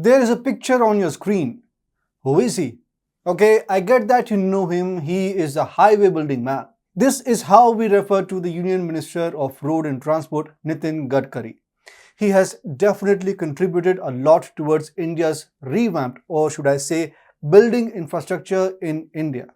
There is a picture on your screen. Who is he? Okay, I get that you know him. He is a highway building man. This is how we refer to the Union Minister of Road and Transport, Nitin Gadkari. He has definitely contributed a lot towards India's revamped, or should I say, building infrastructure in India.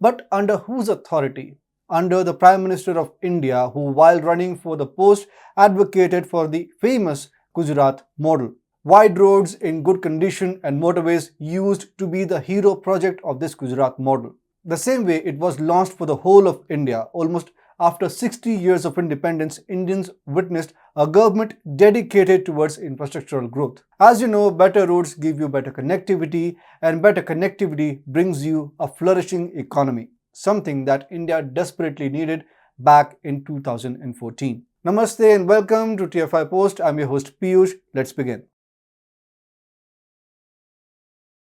But under whose authority? Under the Prime Minister of India, who while running for the post advocated for the famous Gujarat model. Wide roads in good condition and motorways used to be the hero project of this Gujarat model. The same way it was launched for the whole of India. Almost after 60 years of independence, Indians witnessed a government dedicated towards infrastructural growth. As you know, better roads give you better connectivity, and better connectivity brings you a flourishing economy, something that India desperately needed back in 2014. Namaste and welcome to TFI Post. I'm your host Piyush. Let's begin.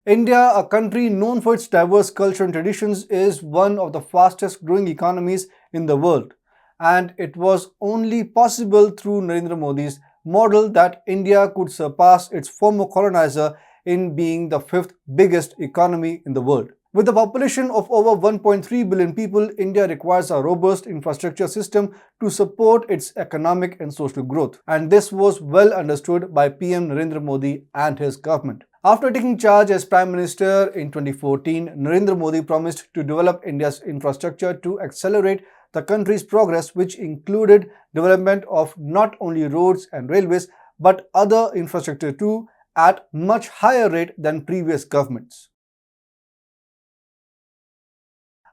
India, a country known for its diverse culture and traditions, is one of the fastest growing economies in the world. And it was only possible through Narendra Modi's model that India could surpass its former colonizer in being the fifth biggest economy in the world. With a population of over 1.3 billion people, India requires a robust infrastructure system to support its economic and social growth. And this was well understood by PM Narendra Modi and his government. After taking charge as Prime Minister in 2014, Narendra Modi promised to develop India's infrastructure to accelerate the country's progress, which included development of not only roads and railways but other infrastructure too at much higher rate than previous governments.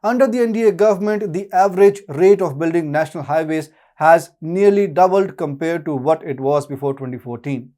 Under the NDA government, the average rate of building national highways has nearly doubled compared to what it was before 2014.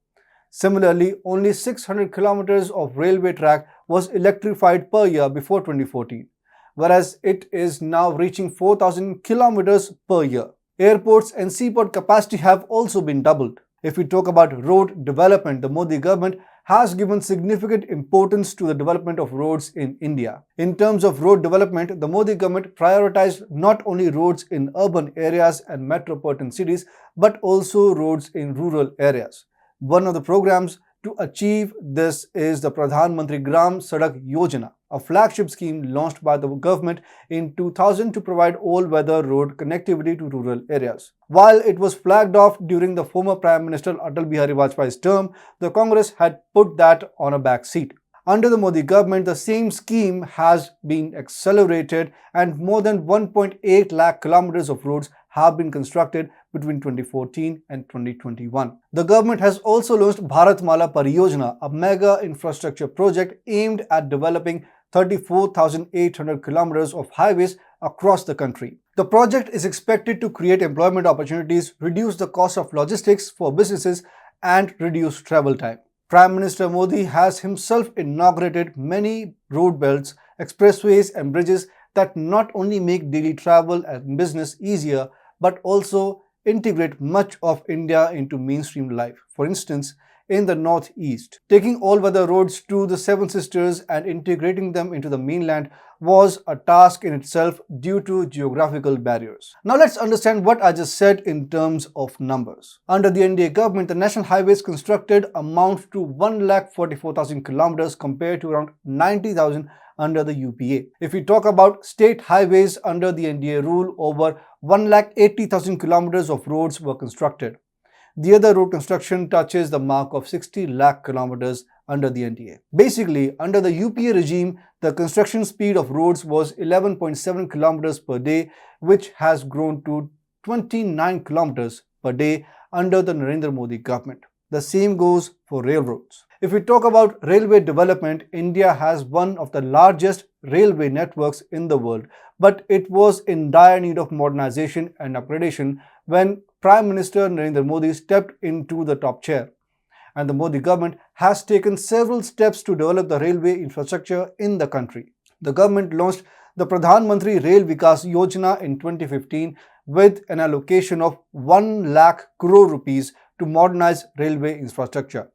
Similarly, only 600 kilometers of railway track was electrified per year before 2014, whereas it is now reaching 4,000 kilometers per year. Airports and seaport capacity have also been doubled. If we talk about road development, the Modi government has given significant importance to the development of roads in India. In terms of road development, the Modi government prioritized not only roads in urban areas and metropolitan cities, but also roads in rural areas. One of the programs to achieve this is the Pradhan Mantri Gram Sadak Yojana, a flagship scheme launched by the government in 2000 to provide all-weather road connectivity to rural areas. While it was flagged off during the former Prime Minister Atal Bihari Vajpayee's term, the Congress had put that on a back seat. Under the Modi government, the same scheme has been accelerated and more than 1.8 lakh kilometers of roads have been constructed between 2014 and 2021. The government has also launched Bharatmala Pariyojana, a mega infrastructure project aimed at developing 34,800 kilometers of highways across the country. The project is expected to create employment opportunities, reduce the cost of logistics for businesses, and reduce travel time. Prime Minister Modi has himself inaugurated many road belts, expressways and bridges that not only make daily travel and business easier, but also integrate much of India into mainstream life. For instance, in the northeast, taking all-weather roads to the Seven Sisters and integrating them into the mainland was a task in itself due to geographical barriers. Now let's understand what I just said in terms of numbers. Under the NDA government, the national highways constructed amount to 1,44,000 kilometers compared to around 90,000 under the UPA. If we talk about state highways under the NDA rule, over 1,80,000 kilometers of roads were constructed. The other road construction touches the mark of 60 lakh kilometers under the NDA. Basically, under the UPA regime, the construction speed of roads was 11.7 kilometers per day, which has grown to 29 kilometers per day under the Narendra Modi government. The same goes for railroads. If we talk about railway development, India has one of the largest railway networks in the world, but it was in dire need of modernization and upgradation when Prime Minister Narendra Modi stepped into the top chair. And the Modi government has taken several steps to develop the railway infrastructure in the country. The government launched the Pradhan Mantri Rail Vikas Yojana in 2015 with an allocation of 1 lakh crore rupees to modernize railway infrastructure.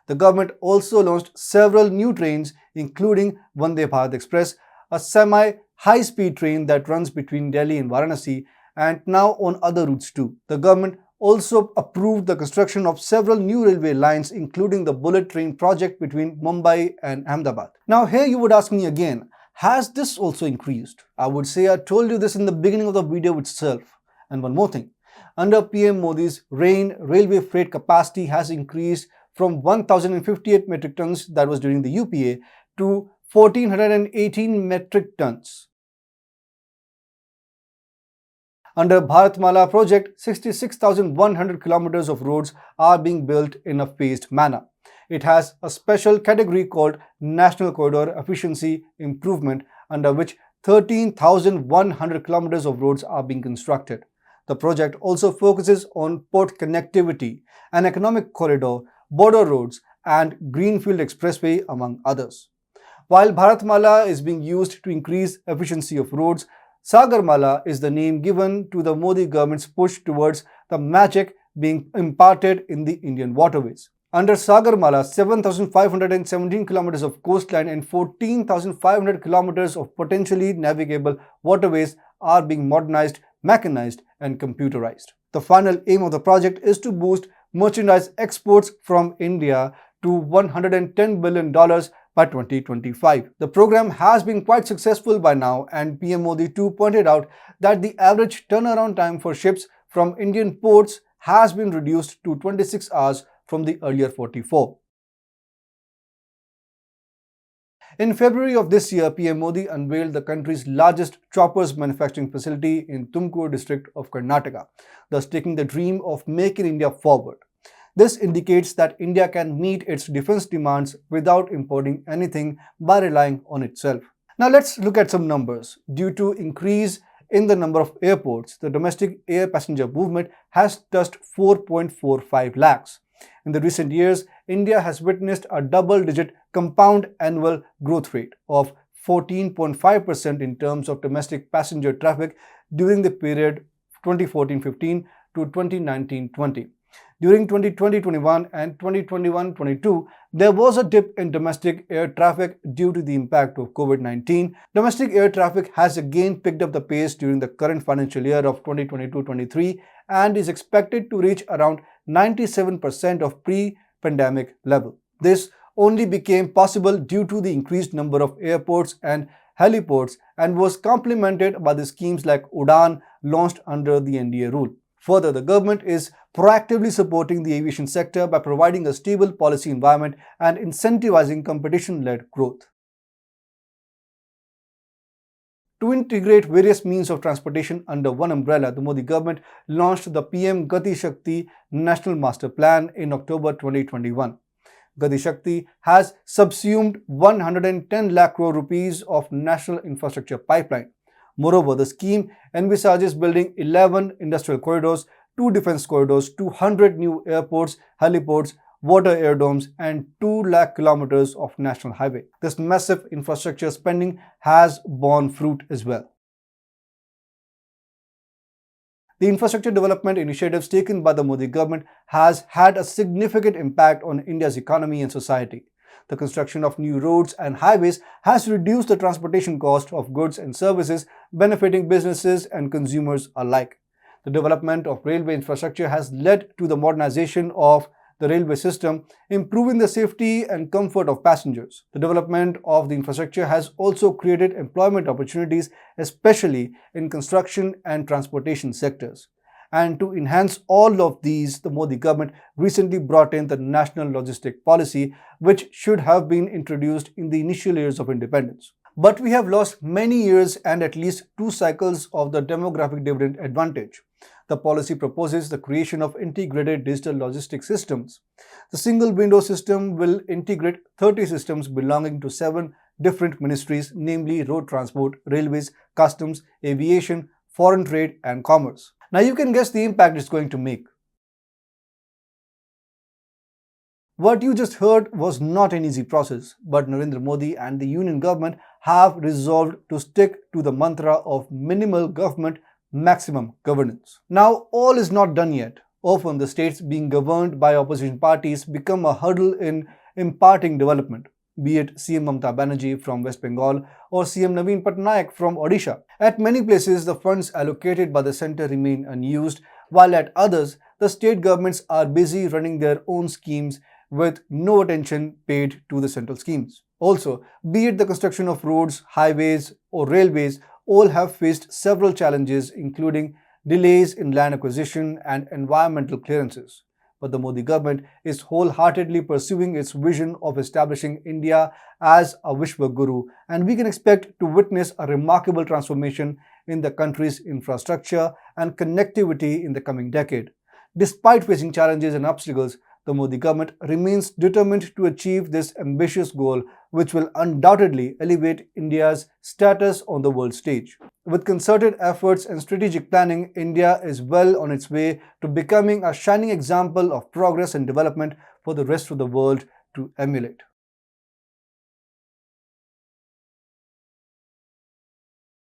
The government also launched several new trains, including Vande Bharat Express, a semi-high-speed train that runs between Delhi and Varanasi, and now on other routes too. The government also approved the construction of several new railway lines, including the bullet train project between Mumbai and Ahmedabad. Now here you would ask me again, has this also increased? I would say I told you this in the beginning of the video itself. And one more thing, under PM Modi's reign, railway freight capacity has increased from 1,058 metric tons, that was during the UPA, to 1,418 metric tons. Under Bharatmala project, 66,100 kilometers of roads are being built in a phased manner. It has a special category called National Corridor Efficiency Improvement, under which 13,100 kilometers of roads are being constructed. The project also focuses on port connectivity, an economic corridor, border roads, and Greenfield Expressway, among others. While Bharatmala is being used to increase efficiency of roads, Sagarmala is the name given to the Modi government's push towards the magic being imparted in the Indian waterways. Under Sagarmala, 7,517 kilometers of coastline and 14,500 kilometers of potentially navigable waterways are being modernized, mechanized, and computerized. The final aim of the project is to boost merchandise exports from India to $110 billion by 2025. The program has been quite successful by now, and PM Modi too pointed out that the average turnaround time for ships from Indian ports has been reduced to 26 hours from the earlier 44. In February of this year, PM Modi unveiled the country's largest choppers manufacturing facility in Tumkur district of Karnataka, thus taking the dream of Make in India forward. This indicates that India can meet its defense demands without importing anything by relying on itself. Now let's look at some numbers. Due to increase in the number of airports, the domestic air passenger movement has touched 4.45 lakhs. In the recent years, India has witnessed a double-digit compound annual growth rate of 14.5% in terms of domestic passenger traffic during the period 2014-15 to 2019-20. During 2020-21 and 2021-22, there was a dip in domestic air traffic due to the impact of COVID-19. Domestic air traffic has again picked up the pace during the current financial year of 2022-23 and is expected to reach around 97% of pre-pandemic level. This only became possible due to the increased number of airports and heliports and was complemented by the schemes like Udan launched under the NDA rule. Further, the government is proactively supporting the aviation sector by providing a stable policy environment and incentivizing competition-led growth. To integrate various means of transportation under one umbrella, the Modi government launched the PM Gati Shakti National Master Plan in October 2021. Gati Shakti has subsumed 110 lakh crore rupees of national infrastructure pipeline. Moreover, the scheme envisages building 11 industrial corridors, 2 defense corridors, 200 new airports, heliports, water aerodomes, and 2 lakh kilometers of national highway. This massive infrastructure spending has borne fruit as well. The infrastructure development initiatives taken by the Modi government has had a significant impact on India's economy and society. The construction of new roads and highways has reduced the transportation cost of goods and services, benefiting businesses and consumers alike. The development of railway infrastructure has led to the modernization of the railway system, improving the safety and comfort of passengers. The development of the infrastructure has also created employment opportunities, especially in construction and transportation sectors. And to enhance all of these, the Modi government recently brought in the National Logistic Policy, which should have been introduced in the initial years of independence. But we have lost many years and at least 2 cycles of the demographic dividend advantage. The policy proposes the creation of integrated digital logistics systems. The single window system will integrate 30 systems belonging to 7 different ministries, namely road transport, railways, customs, aviation, foreign trade, and commerce. Now you can guess the impact it's going to make. What you just heard was not an easy process, but Narendra Modi and the Union government have resolved to stick to the mantra of minimal government, maximum governance. Now all is not done yet. Often the states being governed by opposition parties become a hurdle in imparting development, be it CM Mamata Banerjee from West Bengal or CM Naveen Patnaik from Odisha. At many places, the funds allocated by the centre remain unused, while at others, the state governments are busy running their own schemes with no attention paid to the central schemes. Also, be it the construction of roads, highways, or railways, all have faced several challenges, including delays in land acquisition and environmental clearances. But the Modi government is wholeheartedly pursuing its vision of establishing India as a Vishwa Guru, and we can expect to witness a remarkable transformation in the country's infrastructure and connectivity in the coming decade. Despite facing challenges and obstacles, the Modi government remains determined to achieve this ambitious goal, which will undoubtedly elevate India's status on the world stage. With concerted efforts and strategic planning, India is well on its way to becoming a shining example of progress and development for the rest of the world to emulate.